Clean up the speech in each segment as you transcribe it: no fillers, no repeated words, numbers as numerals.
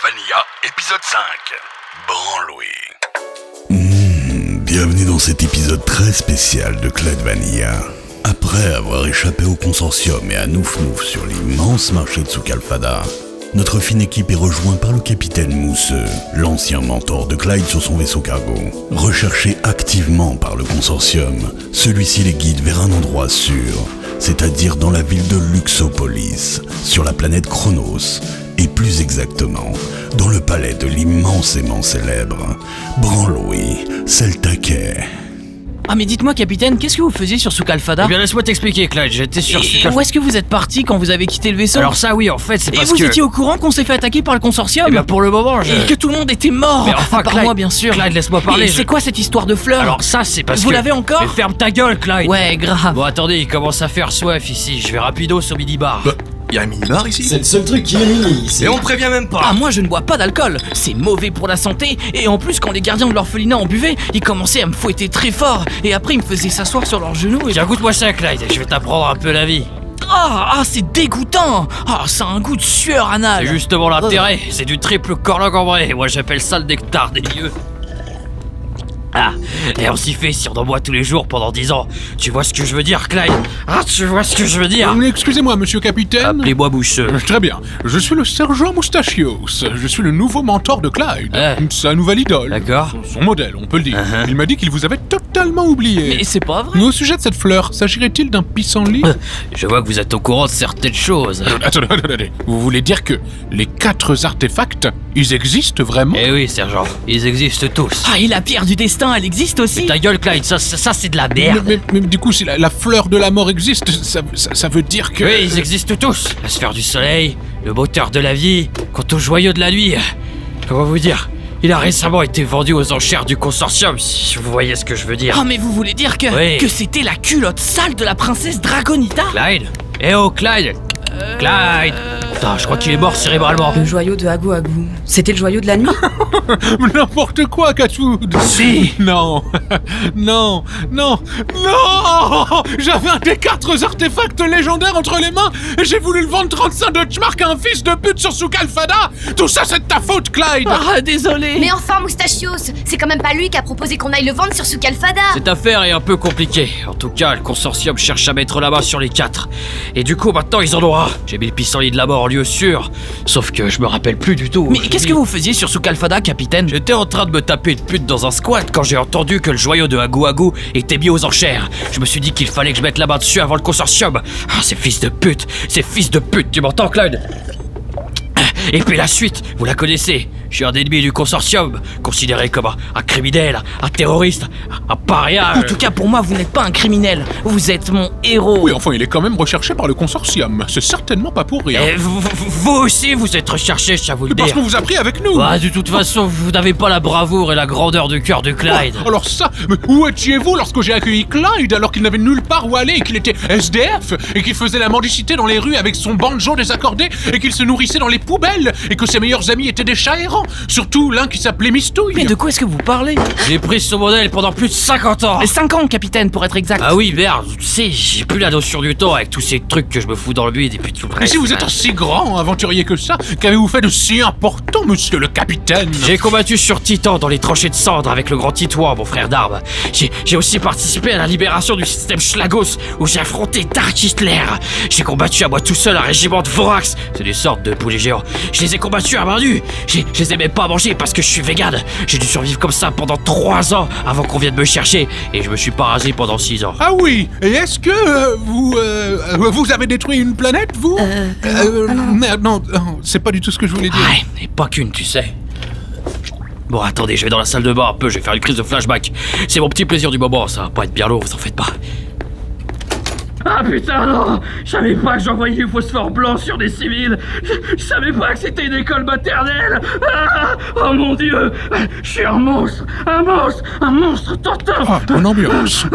Vanilla, épisode 5. Branlouille. Bienvenue dans cet épisode très spécial de Clyde Vanilla. Après avoir échappé au consortium et à Nouf Nouf sur l'immense marché de Souk-Al-Fada, notre fine équipe est rejointe par le capitaine Mousseux, l'ancien mentor de Clyde sur son vaisseau cargo. Recherché activement par le consortium, celui-ci les guide vers un endroit sûr, c'est-à-dire dans la ville de Luxopolis, sur la planète Chronos, et plus exactement, dans le palais de l'immensément célèbre Branlouille Seltaquet. Ah mais dites-moi capitaine, qu'est-ce que vous faisiez sur Souk-Al-Fada? Eh bien laisse-moi t'expliquer Clyde, j'étais sur Et Souk-Al-Fada. où est-ce que vous êtes parti quand vous avez quitté le vaisseau? Alors ça oui, en fait c'est Et parce vous que... étiez au courant qu'on s'est fait attaquer par le consortium? Eh bien pour le moment je... Et que tout le monde était mort. Mais enfin, par Clyde, moi bien sûr. Clyde, laisse-moi parler, Et je- c'est quoi cette histoire de fleurs? Alors ça c'est parce vous que... l'avez encore? Mais ferme ta gueule Clyde. Ouais, grave. Bon attendez, il commence à faire soif ici, je vais rapidos au mini-bar. Y'a un minibar ici? C'est le seul truc qui est mini ici. Et on prévient même pas. Ah moi je ne bois pas d'alcool, c'est mauvais pour la santé. Et en plus quand les gardiens de l'orphelinat en buvaient, ils commençaient à me fouetter très fort. Et après ils me faisaient s'asseoir sur leurs genoux et... Tiens, goûte-moi ça Clyde, je vais t'apprendre un peu la vie. c'est dégoûtant. Ah ça a un goût de sueur anal. C'est justement l'intérêt, c'est du triple corlogue en vrai. Moi j'appelle ça le nectar des dieux. Ah, et on s'y fait si on en boit tous les jours pendant 10 ans. Tu vois ce que je veux dire Clyde? Ah, tu vois ce que je veux dire? Excusez-moi, monsieur capitaine. Appelez-moi Mousseux. Très bien. Je suis le sergent Moustachios. Je suis le nouveau mentor de Clyde. Sa nouvelle idole. D'accord. Son modèle, on peut le dire. Uh-huh. Il m'a dit qu'il vous avait totalement oublié. Mais c'est pas vrai. Au sujet de cette fleur, s'agirait-il d'un pissenlit? Je vois que vous êtes au courant de certaines choses. Attendez. Vous voulez dire que les 4 artefacts, ils existent vraiment? Eh oui, sergent, ils existent tous. Ah et la pierre du destin elle existe aussi. Ta gueule, Clyde, ça c'est de la merde. Mais du coup, si la fleur de la mort existe, ça veut dire que... Oui, ils existent tous. La sphère du soleil, le moteur de la vie, quant au joyau de la nuit. Comment vous dire? Il a récemment été vendu aux enchères du consortium, si vous voyez ce que je veux dire. Ah mais vous voulez dire que, Oui. que c'était la culotte sale de la princesse Dragonita? Clyde? Eh oh, Clyde! Clyde! Putain, je crois qu'il est mort cérébralement. Le joyau de Agou Agou. C'était le joyau de la nuit? N'importe quoi, Catwood. Si. Non. J'avais un des 4 artefacts légendaires entre les mains et j'ai voulu le vendre 35 Deutschmark à un fils de pute sur Souk-Al-Fada. Tout ça, c'est de ta faute, Clyde. Ah désolé. Mais enfin, Moustachios, c'est quand même pas lui qui a proposé qu'on aille le vendre sur Souk-Al-Fada. Cette affaire est un peu compliquée. En tout cas, le consortium cherche à mettre la main sur les 4. Et du coup, maintenant, ils en ont un. J'ai mis le pissenlit de la mort en lieu sûr. Sauf que je me rappelle plus du tout. Mais qu'est-ce que vous faisiez sur Souk-Al-Fada, capitaine? J'étais en train de me taper une pute dans un squat quand j'ai entendu que le joyau de Agou Agou était mis aux enchères. Je me suis dit qu'il fallait que je mette la main dessus avant le consortium. Ah, ces fils de pute, tu m'entends, Clyde? Et puis la suite, vous la connaissez. Je suis un ennemi du consortium, considéré comme un criminel, un terroriste, un paria. En tout cas pour moi vous n'êtes pas un criminel. Vous êtes mon héros. Oui, enfin, il est quand même recherché par le consortium. C'est certainement pas pour rien. Et vous aussi, vous êtes recherché, je tiens à vous le Parce dire. qu'on vous a pris avec nous. Bah, de toute façon, vous n'avez pas la bravoure et la grandeur du cœur de Clyde. Oh, alors ça, mais où étiez-vous lorsque j'ai accueilli Clyde alors qu'il n'avait nulle part où aller et qu'il était SDF et qu'il faisait la mendicité dans les rues avec son banjo désaccordé et qu'il se nourrissait dans les poubelles et que ses meilleurs amis étaient des chats errants, surtout l'un qui s'appelait Mistouille. Mais de quoi est-ce que vous parlez? J'ai pris ce modèle pendant plus de 50 ans. 5 ans capitaine pour être exact. Ah oui, merde, tu sais, j'ai plus la notion du temps avec tous ces trucs que je me fous dans le bide et puis tout le Mais reste. si vous êtes un si grand aventurier que ça, qu'avez-vous fait de si important, monsieur le capitaine? J'ai combattu sur Titan dans les tranchées de cendres avec le grand Titouan, mon frère d'armes. J'ai aussi participé à la libération du système Schlagos où j'ai affronté Dark Hitler. J'ai combattu à moi tout seul un régiment de Vorax, c'est des sortes de poulets géants. Je les ai combattus à main nue. Je les ai même pas mangés parce que je suis vegan. J'ai dû survivre comme ça pendant 3 ans avant qu'on vienne me chercher et je me suis pas rasé pendant 6 ans. Ah oui, et est-ce que vous avez détruit une planète, vous? Merde, non, c'est pas du tout ce que je voulais dire. Ouais, et pas qu'une, tu sais. Bon, attendez, je vais dans la salle de bain un peu, je vais faire une crise de flashback. C'est mon petit plaisir du moment, ça va pas être bien lourd, vous en faites pas. Ah putain non! Je savais pas que j'envoyais du phosphore blanc sur des civils! Je savais pas que c'était une école maternelle! Ah, oh mon dieu! Je suis un monstre! Un monstre total! Ah, bonne ambiance.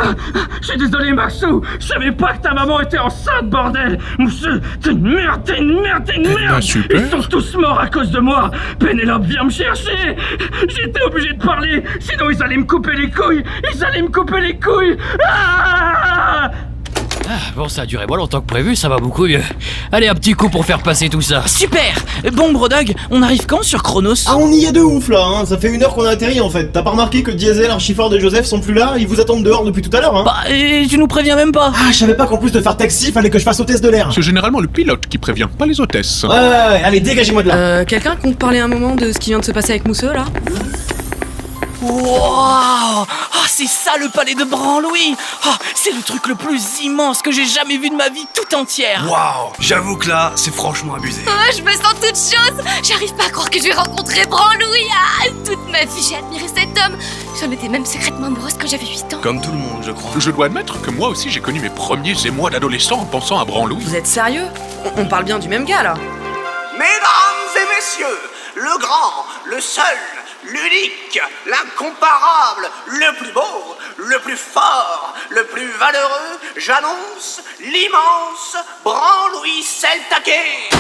Je suis désolé Maxou! Je savais pas que ta maman était enceinte, bordel! Monsieur, t'es une merde! ben, super. Ils sont tous morts à cause de moi! Pénélope vient me chercher! J'étais obligé de parler, sinon ils allaient me couper les couilles! Ah Bon, ça a duré moins longtemps que prévu, ça va beaucoup mieux. Allez, un petit coup pour faire passer tout ça. Super. Bon, Brodog, on arrive quand sur Chronos? Ah, on y est de ouf là, hein. Ça fait 1 heure qu'on a atterri en fait. T'as pas remarqué que Diesel, Archiford et Joseph sont plus là? Ils vous attendent dehors depuis tout à l'heure, hein. Bah, et tu nous préviens même pas. Ah, je savais pas qu'en plus de faire taxi, fallait que je fasse hôtesse de l'air. C'est généralement le pilote qui prévient, pas les hôtesses. Ouais, allez, dégagez-moi de là. Quelqu'un compte parler un moment de ce qui vient de se passer avec Mousseux là? Wow. Ah, c'est ça le palais de Branlouis. Ah, c'est le truc le plus immense que j'ai jamais vu de ma vie tout entière. Waouh, j'avoue que là, c'est franchement abusé. Oh, je me sens toute chose. J'arrive pas à croire que je vais rencontrer Branlouis. Ah, toute ma vie, j'ai admiré cet homme. J'en étais même secrètement amoureuse quand j'avais 8 ans. Comme tout le monde, je crois. Je dois admettre que moi aussi j'ai connu mes premiers émois d'adolescent en pensant à Branlouis. Vous êtes sérieux? On parle bien du même gars là? Mesdames et messieurs, le grand, le seul, l'unique, l'incomparable, le plus beau, le plus fort, le plus valeureux, j'annonce l'immense Branlouis Seltaquet.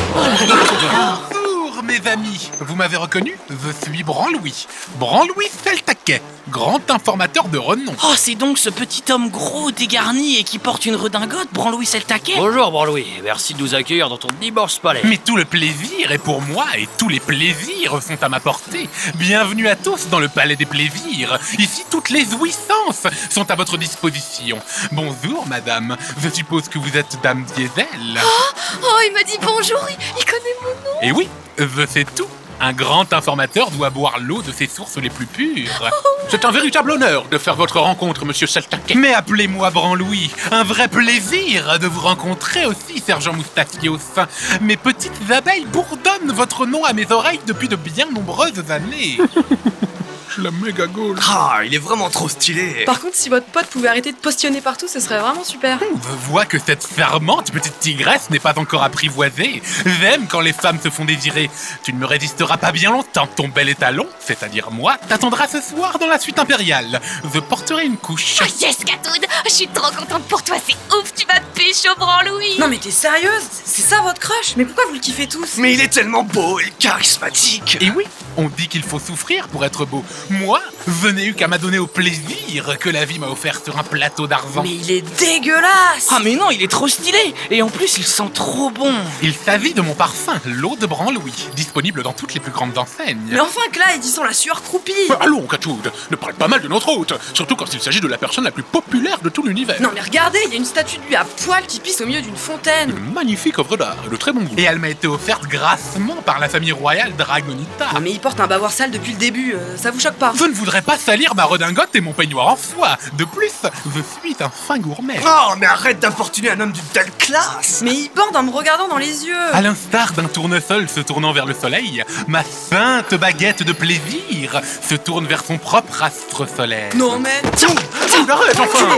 Bonjour mes amis, vous m'avez reconnu? Je suis Branlouis. Branlouis Seltaquet, grand informateur de renom. Oh, c'est donc ce petit homme gros, dégarni et qui porte une redingote, Branlouis Seltaquet? Bonjour, Branlouis. Merci de nous accueillir dans ton immense palais. Mais tout le plaisir est pour moi et tous les plaisirs sont à ma portée. Bienvenue à tous dans le palais des plaisirs. Ici, toutes les jouissances sont à votre disposition. Bonjour, madame. Je suppose que vous êtes dame Diesel. Oh, il m'a dit bonjour, il connaît mon nom. Et oui, je sais tout. Un grand informateur doit boire l'eau de ses sources les plus pures. C'est un véritable honneur de faire votre rencontre, monsieur Seltaquet. Mais appelez-moi Branlouis. Un vrai plaisir de vous rencontrer aussi, sergent Moustachios. Mes petites abeilles bourdonnent votre nom à mes oreilles depuis de bien nombreuses années. Je la méga gaule. Ah, il est vraiment trop stylé. Par contre, si votre pote pouvait arrêter de postillonner partout, ce serait vraiment super. Je vois que cette charmante petite tigresse n'est pas encore apprivoisée. J'aime quand les femmes se font désirer. Tu ne me résisteras pas bien longtemps. Ton bel étalon, c'est-à-dire moi, t'attendra ce soir dans la suite impériale. Je porterai une couche. Oh yes, Catoud. Je suis trop contente pour toi, c'est ouf, tu vas pécho Branlouis. Non mais t'es sérieuse? C'est ça votre crush? Mais pourquoi vous le kiffez tous? Mais il est tellement beau et charismatique. Et oui, on dit qu'il faut souffrir pour être beau. Moi, je n'ai eu qu'à m'adonner au plaisir que la vie m'a offert sur un plateau d'argent. Mais il est dégueulasse! Ah mais non, il est trop stylé. Et en plus, il sent trop bon. Il s'agit de mon parfum, l'eau de Branlouis, disponible dans toutes les plus grandes enseignes. Mais enfin, Clyde, ils sont la sueur croupie! Allons, Catoud, ne parle pas mal de notre hôte, surtout quand il s'agit de la personne la plus populaire de tout l'univers. Non mais regardez, il y a une statue de lui à poil qui pisse au milieu d'une fontaine! Une magnifique œuvre d'art et de très bon goût. Et elle m'a été offerte grassement par la famille royale Dragonita. Non mais il porte un bavoir sale depuis le début, ça vous choque pas? Je ne voudrais pas salir ma redingote et mon peignoir en soie. De plus, je suis un fin gourmet. Oh, mais arrête d'importuner un homme d'une telle classe. Mais il borde en me regardant dans les yeux! À l'instar d'un tournesol se tournant vers le soleil, ma sainte baguette de plaisir se tourne vers son propre astre solaire. Non mais... Arrête enfin!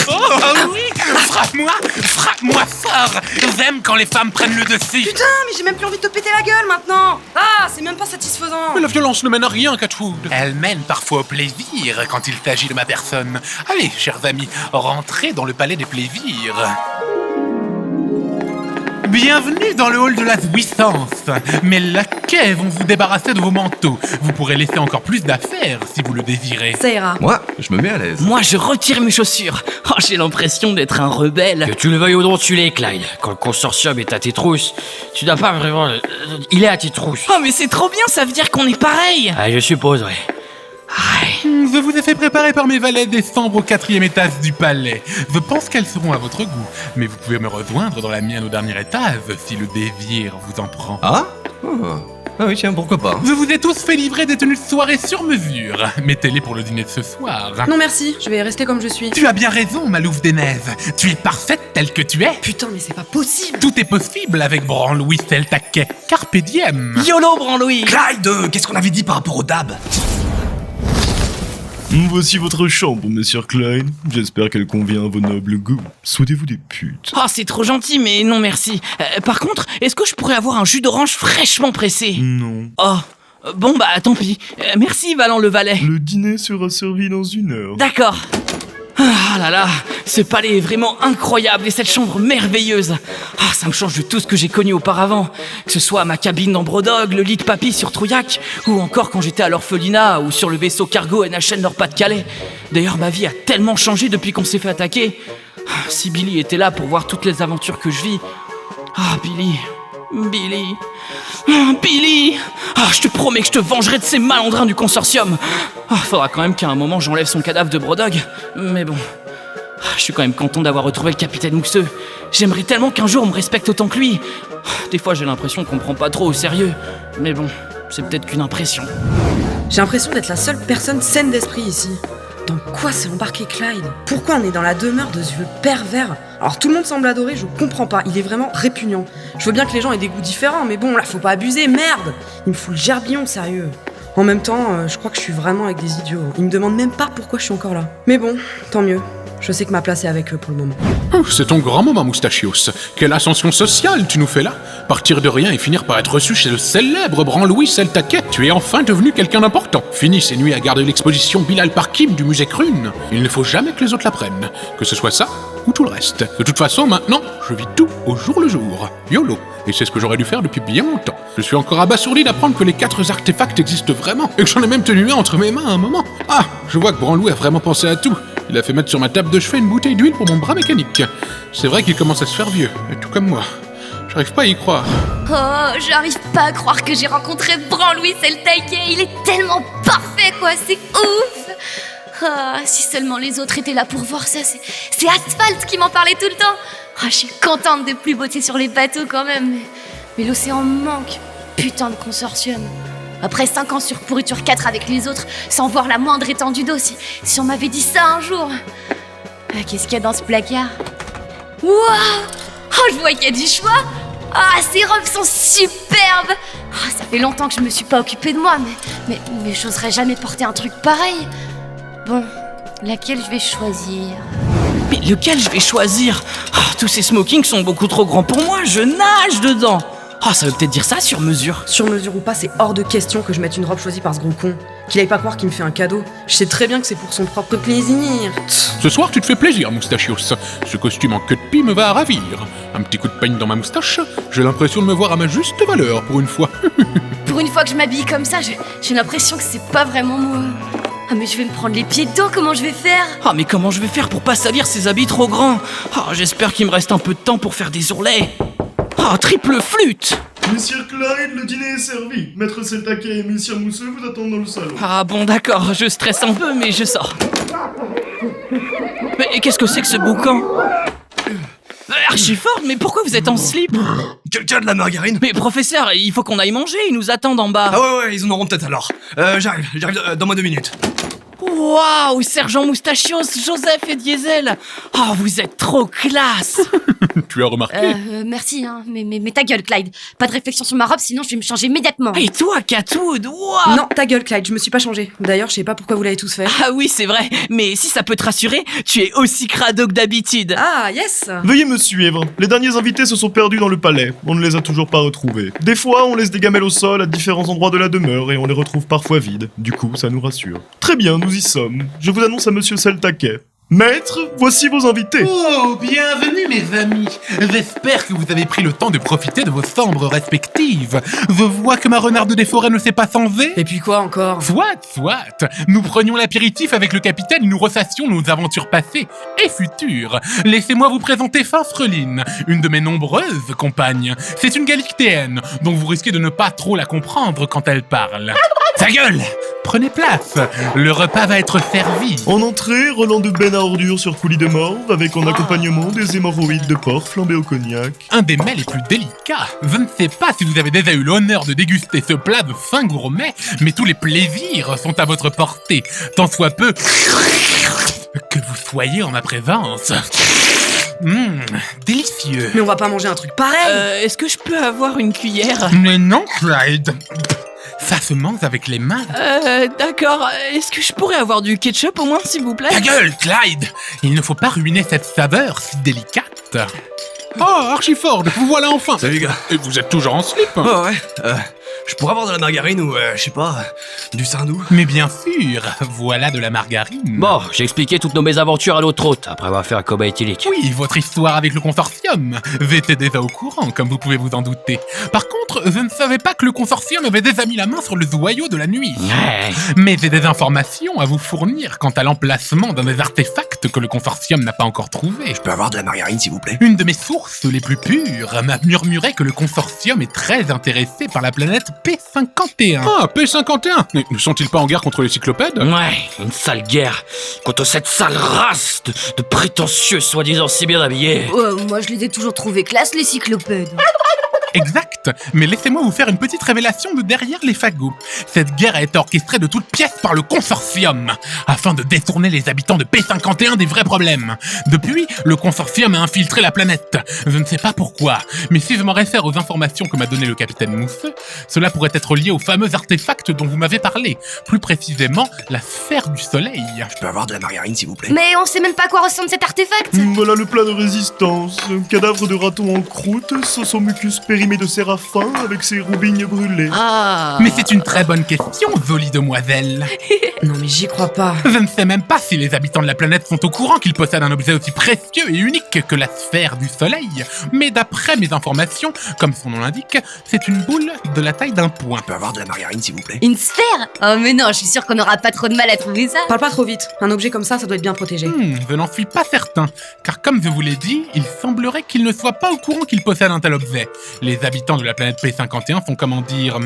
Ah oui! Frappe-moi fort! J'aime quand les femmes prennent le dessus. Putain, mais j'ai même plus envie de te péter la gueule maintenant! Ah, c'est même pas satisfaisant! Mais la violence ne mène à rien, Catwood. Elle mène parfois au plaisir quand il s'agit de ma personne. Allez, chers amis, rentrez dans le palais des plaisirs. Bienvenue dans le hall de la jouissance. Mes laquais vont vous débarrasser de vos manteaux. Vous pourrez laisser encore plus d'affaires si vous le désirez. Ça ira. Moi, je me mets à l'aise. Moi, je retire mes chaussures. Oh, j'ai l'impression d'être un rebelle. Que tu le veuilles ou non, tu l'es, Clyde. Quand le consortium est à tes trousses, tu n'as pas vraiment... Il est à tes trousses. Oh, mais c'est trop bien, ça veut dire qu'on est pareil. Ah, je suppose, ouais. Je vous ai fait préparer par mes valets des chambres au 4e étage du palais. Je pense qu'elles seront à votre goût, mais vous pouvez me rejoindre dans la mienne au dernier étage si le désir vous en prend. Ah oui, tiens, pourquoi pas. Je vous ai tous fait livrer des tenues de soirée sur mesure. Mettez-les pour le dîner de ce soir. Non merci, je vais rester comme je suis. Tu as bien raison, ma louve des neiges. Tu es parfaite telle que tu es. Putain, mais c'est pas possible! Tout est possible avec Branlouis Seltaquet. Carpe diem. YOLO, Branlouis. Clyde, qu'est-ce qu'on avait dit par rapport au dab? Voici votre chambre, monsieur Klein. J'espère qu'elle convient à vos nobles goûts. Souhaitez-vous des putes? Oh, c'est trop gentil, mais non merci. Par contre, est-ce que je pourrais avoir un jus d'orange fraîchement pressé? Non. Oh, bon bah tant pis. Merci, Valant le valet. Le dîner sera servi dans 1 heure. D'accord. Ah là là, ce palais est vraiment incroyable et cette chambre merveilleuse. Ah, ça me change de tout ce que j'ai connu auparavant. Que ce soit ma cabine dans Brodog, le lit de papy sur Trouillac, ou encore quand j'étais à l'orphelinat ou sur le vaisseau cargo NHN Nord-Pas-de-Calais. D'ailleurs, ma vie a tellement changé depuis qu'on s'est fait attaquer. Ah, si Billy était là pour voir toutes les aventures que je vis. Ah, Billy... Billy! Ah, je te promets que je te vengerai de ces malandrins du consortium. Ah, faudra quand même qu'à un moment j'enlève son cadavre de Brodog. Mais bon... Ah, je suis quand même content d'avoir retrouvé le capitaine Mousseux. J'aimerais tellement qu'un jour on me respecte autant que lui. Ah, des fois j'ai l'impression qu'on me prend pas trop au sérieux. Mais bon, c'est peut-être qu'une impression. J'ai l'impression d'être la seule personne saine d'esprit ici. Dans quoi s'est embarqué Clyde? Pourquoi on est dans la demeure de ce vieux pervers? Alors tout le monde semble adorer, je comprends pas, il est vraiment répugnant. Je veux bien que les gens aient des goûts différents, mais bon, là faut pas abuser, merde! Il me fout le gerbillon, sérieux. En même temps, je crois que je suis vraiment avec des idiots. Ils me demandent même pas pourquoi je suis encore là. Mais bon, tant mieux. Je sais que ma place est avec eux pour le moment. C'est ton grand moment, Moustachios. Quelle ascension sociale tu nous fais là. Partir de rien et finir par être reçu chez le célèbre Branlouis Seltaquet. Tu es enfin devenu quelqu'un d'important. Fini ces nuits à garder l'exposition Bilal Parkim du musée Krune. Il ne faut jamais que les autres l'apprennent. Que ce soit ça ou tout le reste. De toute façon, maintenant, je vis tout au jour le jour. YOLO. Et c'est ce que j'aurais dû faire depuis bien longtemps. Je suis encore abasourdi d'apprendre que les 4 artefacts existent vraiment. Et que j'en ai même tenu un entre mes mains à un moment. Ah, je vois que Branlouis a vraiment pensé à tout. Il a fait mettre sur ma table de chevet une bouteille d'huile pour mon bras mécanique. C'est vrai qu'il commence à se faire vieux, tout comme moi. J'arrive pas à y croire. Oh, j'arrive pas à croire que j'ai rencontré Branlouis Seltaquet. Il est tellement parfait, quoi, c'est ouf. Ah, si seulement les autres étaient là pour voir ça, c'est Asphalt qui m'en parlait tout le temps. Ah, je suis contente de plus bosser sur les bateaux quand même. Mais l'océan me manque. Putain de consortium. Après 5 ans sur pourriture 4 avec les autres, sans voir la moindre étendue d'eau, si on m'avait dit ça un jour. Ah, qu'est-ce qu'il y a dans ce placard? Waouh! Oh, je vois qu'il y a du choix. Ah, ces robes sont superbes. Ah, ça fait longtemps que je me suis pas occupée de moi, mais j'oserais jamais porter un truc pareil. Bon, laquelle je vais choisir? Mais lequel je vais choisir? Ah, tous ces smokings sont beaucoup trop grands pour moi, je nage dedans. Ah, ça veut peut-être dire ça, sur mesure. Sur mesure ou pas, c'est hors de question que je mette une robe choisie par ce gros con. Qu'il aille pas croire qu'il me fait un cadeau. Je sais très bien que c'est pour son propre plaisir. Ce soir, tu te fais plaisir, Moustachios. Ce costume en queue de pie me va à ravir. Un petit coup de peigne dans ma moustache, j'ai l'impression de me voir à ma juste valeur, pour une fois. Pour une fois que je m'habille comme ça, j'ai l'impression que c'est pas vraiment moi. Ah, mais je vais me prendre les pieds dedans, comment je vais faire? Ah, mais comment je vais faire pour pas salir ces habits trop grands? Ah, j'espère qu'il me reste un peu de temps pour faire des ourlets. Ah, triple flûte! Monsieur Clyde, le dîner est servi. Maître Seltaquet et Monsieur Mousseux vous attendent dans le salon. Ah bon, d'accord, je stresse un peu, mais je sors. Mais qu'est-ce que c'est que ce boucan? Archiford, mais pourquoi vous êtes en slip? Quelqu'un a de la margarine? Mais professeur, il faut qu'on aille manger, ils nous attendent en bas. Ah ouais, ils en auront peut-être alors. J'arrive dans moins 2 minutes. Waouh, Sergent Moustachios, Joseph et Diesel. Oh, vous êtes trop classe. Tu as remarqué? Merci, hein, mais ta gueule, Clyde. Pas de réflexion sur ma robe, sinon je vais me changer immédiatement. Et toi, Catoud, waouh. Non, ta gueule, Clyde, je me suis pas changé. D'ailleurs, je sais pas pourquoi vous l'avez tous fait. Ah oui, c'est vrai, mais si ça peut te rassurer, tu es aussi crado que d'habitude. Ah, yes. Veuillez me suivre. Les derniers invités se sont perdus dans le palais. On ne les a toujours pas retrouvés. Des fois, on laisse des gamelles au sol à différents endroits de la demeure et on les retrouve parfois vides. Du coup, ça nous rassure. Très bien, nous y sommes. Je vous annonce à Monsieur Seltaquet. Maître, voici vos invités. Oh, bienvenue mes amis. J'espère que vous avez pris le temps de profiter de vos chambres respectives. Je vois que ma renarde des forêts ne s'est pas sensée. Et puis quoi encore? Soit. Nous prenions l'apéritif avec le capitaine et nous ressassions nos aventures passées et futures. Laissez-moi vous présenter Fanfreline, une de mes nombreuses compagnes. C'est une Galictéenne, dont vous risquez de ne pas trop la comprendre quand elle parle. Ta gueule! Prenez place, le repas va être servi. En entrée, Roland de Benne à ordures sur coulis de morve, avec en accompagnement des hémorroïdes de porc flambés au cognac. Un des mets les plus délicats. Je ne sais pas si vous avez déjà eu l'honneur de déguster ce plat de fin gourmet, mais tous les plaisirs sont à votre portée, tant soit peu que vous soyez en ma présence. Délicieux. Mais on va pas manger un truc pareil. Est-ce que je peux avoir une cuillère? Mais non, Clyde. Ça se mange avec les mains. D'accord. Est-ce que je pourrais avoir du ketchup au moins, s'il vous plaît? Ta gueule, Clyde! Il ne faut pas ruiner cette saveur si délicate. Oh, Archiford, vous voilà enfin. Salut, gars. Et vous êtes toujours en slip. Oh ouais. Je pourrais avoir de la margarine ou, je sais pas, du saindoux? Mais bien sûr, voilà de la margarine. Bon, j'ai expliqué toutes nos mésaventures à l'autre hôte, après avoir fait un combat éthylique. Oui, votre histoire avec le consortium. J'étais déjà au courant, comme vous pouvez vous en douter. Par contre, je ne savais pas que le consortium avait déjà mis la main sur le joyau de la nuit. Ouais. Mais j'ai des informations à vous fournir quant à l'emplacement d'un des artefacts que le consortium n'a pas encore trouvé. Je peux avoir de la margarine, s'il vous plaît? Une de mes sources les plus pures m'a murmuré que le consortium est très intéressé par la planète P51. Ah, P51 Mais ne sont-ils pas en guerre contre les cyclopèdes? Ouais, une sale guerre contre cette sale race de prétentieux soi-disant si bien habillés. Moi je les ai toujours trouvés classe, les cyclopèdes. Exact, mais laissez-moi vous faire une petite révélation de derrière les fagots. Cette guerre a été orchestrée de toutes pièces par le consortium, afin de détourner les habitants de P51 des vrais problèmes. Depuis, le consortium a infiltré la planète. Je ne sais pas pourquoi, mais si je m'en réfère aux informations que m'a donné le capitaine Mousseux, cela pourrait être lié au fameux artefact dont vous m'avez parlé, plus précisément la sphère du soleil. Je peux avoir de la margarine, s'il vous plaît? Mais on sait même pas à quoi ressemble cet artefact. Voilà le plat de résistance. Un cadavre de raton en croûte, son mucus périmé de séraphin avec ses roubignes brûlées. Ah. Mais c'est une très bonne question, jolie demoiselle. Non mais j'y crois pas. Je ne sais même pas si les habitants de la planète sont au courant qu'ils possèdent un objet aussi précieux et unique que la sphère du soleil. Mais d'après mes informations, comme son nom l'indique, c'est une boule de la taille d'un point. Je peux avoir de la margarine, s'il vous plaît? Une sphère? Oh mais non, je suis sûre qu'on n'aura pas trop de mal à trouver ça. Parle pas trop vite. Un objet comme ça doit être bien protégé. Je n'en suis pas certain, car comme je vous l'ai dit, il semblerait qu'il ne soit pas au courant qu'il possède un tel objet. Les habitants de la planète P51 sont, comment dire,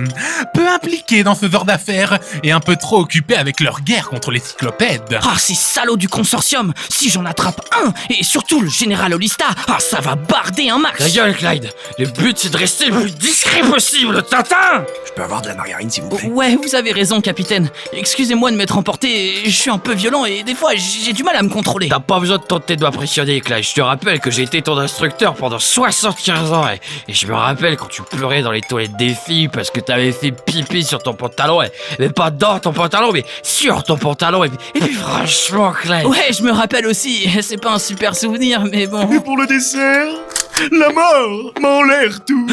peu impliqués dans ce genre d'affaires et un peu trop occupés avec leur guerre contre les cyclopèdes. Ah, ces salauds du consortium. Si j'en attrape un, et surtout le général Olista, ah, ça va barder un max. Ta gueule, Clyde. Le but, c'est de rester le plus discret possible, Tintin. Je peux avoir de la margarine, s'il vous plaît? Ouais, vous avez raison, capitaine. Excusez-moi de m'être emporté, je suis un peu violent et des fois j'ai du mal à me contrôler. T'as pas besoin de tenter de m'impressionner, Clyde. Je te rappelle que j'ai été ton instructeur pendant 75 ans et je me rappelle quand tu pleurais dans les toilettes des filles parce que t'avais fait pipi sur ton pantalon, mais pas dans ton pantalon, mais sur ton pantalon. Et puis franchement, Clyde. Ouais, je me rappelle aussi. C'est pas un super souvenir, mais bon. Et pour le dessert, la mort m'a en l'air tout.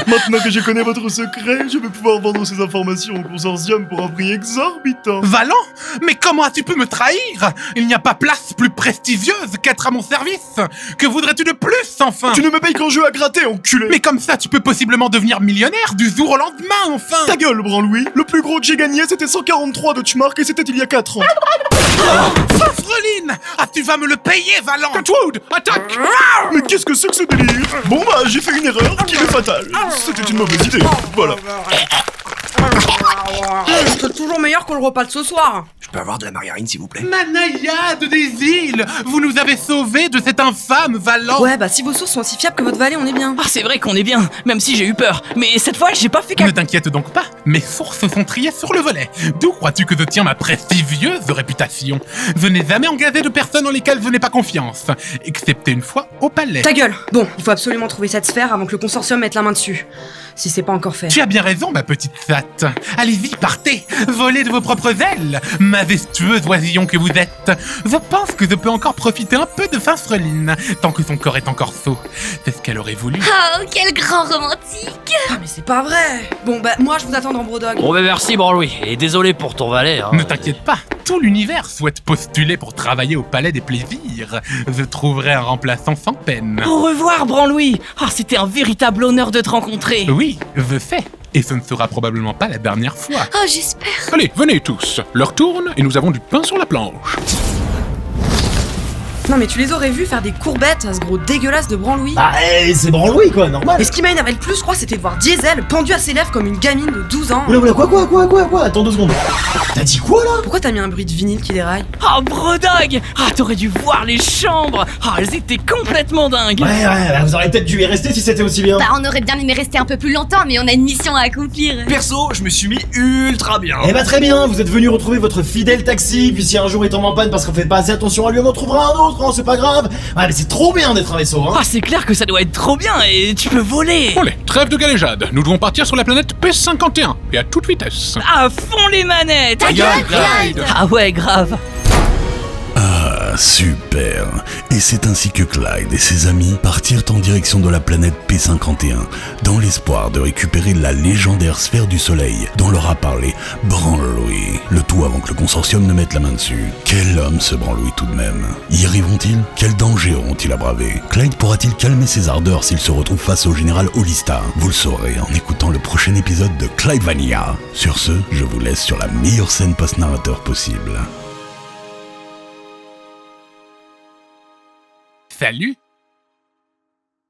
Maintenant que je connais votre secret, je vais pouvoir vendre ces informations au consortium pour un prix exorbitant. Valant? Mais comment as-tu pu me trahir? Il n'y a pas place plus prestigieuse qu'être à mon service. Que voudrais-tu de plus, enfin? Tu ne me payes qu'en jeu à gratter, enculé. Mais comme ça, tu peux possiblement devenir millionnaire du jour au lendemain, enfin. Ta gueule, Branlouis. Le plus gros que j'ai gagné, c'était 143 de Tchmark et c'était il y a 4 ans. Fafreline! Ah, tu vas me le payer, Valant! Catwood, attaque! Mais qu'est-ce que c'est que ce délire? Bon bah, j'ai fait une erreur qui est fatale. C'était une mauvaise idée. Voilà. C'est toujours meilleur qu'on le repas de ce soir. Je peux avoir de la margarine, s'il vous plaît? Ma naïade des îles! Vous nous avez sauvés de cet infâme Valant! Ouais, bah si vos sources sont aussi fiables que votre valet, on est bien. Ah, c'est vrai qu'on est bien, même si j'ai eu peur. Mais cette fois, j'ai pas fait Ne t'inquiète donc pas, mes sources sont triées sur le volet. D'où crois-tu que je tiens ma prestigieuse réputation? Je n'ai jamais engagé de personnes en lesquelles je n'ai pas confiance, excepté une fois au palais. Ta gueule. Bon, il faut absolument trouver cette sphère avant que le consortium mette la main dessus. Si c'est pas encore fait. Tu as bien raison, ma petite Sat. Allez-y, partez, volez de vos propres ailes, majestueux oisillon que vous êtes. Je pense que je peux encore profiter un peu de Fafreline, tant que son corps est encore chaud. C'est ce qu'elle aurait voulu. Oh, quel grand romantique. Ah, mais c'est pas vrai. Bon, bah moi je vous attends dans Brodog. Bon, ben merci, Branlouis. Et désolé pour ton valet. Hein. Ne t'inquiète pas, tout l'univers souhaite postuler pour travailler au Palais des Plaisirs. Je trouverai un remplaçant sans peine. Au revoir, Branlouis. Ah, c'était un véritable honneur de te rencontrer. Oui, je sais. Et ce ne sera probablement pas la dernière fois. Oh, j'espère. Allez, venez tous. L'heure tourne et nous avons du pain sur la planche. Non mais tu les aurais vus faire des courbettes à ce gros dégueulasse de Branlouis. Bah, c'est Branlouis quoi, normal. Et ce qui m'a énervé le plus, je crois, c'était de voir Diesel pendu à ses lèvres comme une gamine de 12 ans. Oula, quoi? Attends 2 secondes. T'as dit quoi là? Pourquoi t'as mis un bruit de vinyle qui déraille? Oh, Brodog. Ah, t'aurais dû voir les chambres. Ah, elles étaient complètement dingues. Ouais, bah, vous auriez peut-être dû y rester si c'était aussi bien. Bah, on aurait bien aimé rester un peu plus longtemps, mais on a une mission à accomplir. Perso, je me suis mis ultra bien. Eh bah très bien, vous êtes venu retrouver votre fidèle taxi, puis si un jour il tombe en panne parce qu'on fait pas assez attention à lui, on en trouvera un autre, hein, c'est pas grave. Ouais, mais c'est trop bien d'être un vaisseau, hein. Ah, c'est clair que ça doit être trop bien et tu peux voler. Allez, trêve de galéjade. Nous devons partir sur la planète P51 et à toute vitesse. À fond les manettes. Ta gueule, Clyde. Ah ouais, grave. Ah, super. Et c'est ainsi que Clyde et ses amis partirent en direction de la planète P51, dans l'espoir de récupérer la légendaire sphère du soleil dont leur a parlé Branlouis. Le tout avant que le consortium ne mette la main dessus. Quel homme ce Branlouis tout de même. Y arriveront-ils? Quel danger auront-ils à braver? Clyde pourra-t-il calmer ses ardeurs s'il se retrouve face au général Hollistar? Vous le saurez en écoutant le prochain épisode de Clydevania. Sur ce, je vous laisse sur la meilleure scène post-narrateur possible. Salut.